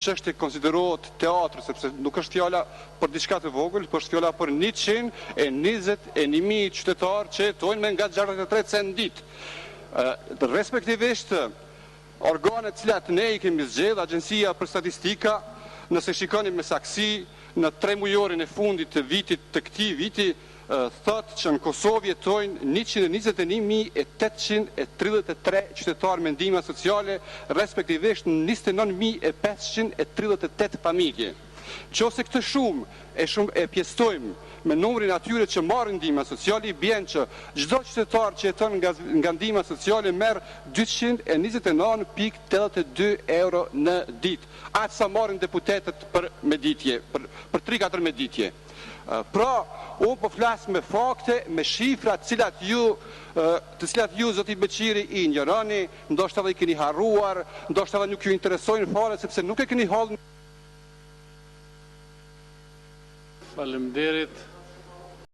çështje konsiderohet teatr, sepse nuk është fjala për diçka të vogël, por është fjala për 121.000 qytetarë që jetojnë me nga 63 cent ditë. Respektivisht, organet cilat ne I kemi zgjedhur, Agjencia për Statistika, nëse shikoni me saksi, në 3 mujorin e fundit të vitit të këtij viti, thotë që në Kosovë jetojnë 121.833 qytetarë me ndihmë sociale, respektivisht 29.538 familje. Nëse këtë shumë e pjestojmë me numrin atyre që marrin ndihmë sociale, bën që çdo qytetar që jeton nga ndihma sociale merr 229.82 euro në ditë. Atë sa marrin deputetët për meditje, për 3-4 meditje. Pra, unë po flas me fakte, me shifra të cilat ju zoti Beqiri I ignoroni, ndoshta I keni harruar, ndoshta nuk ju interesojnë fare sepse nuk e keni hallë. Faleminderit.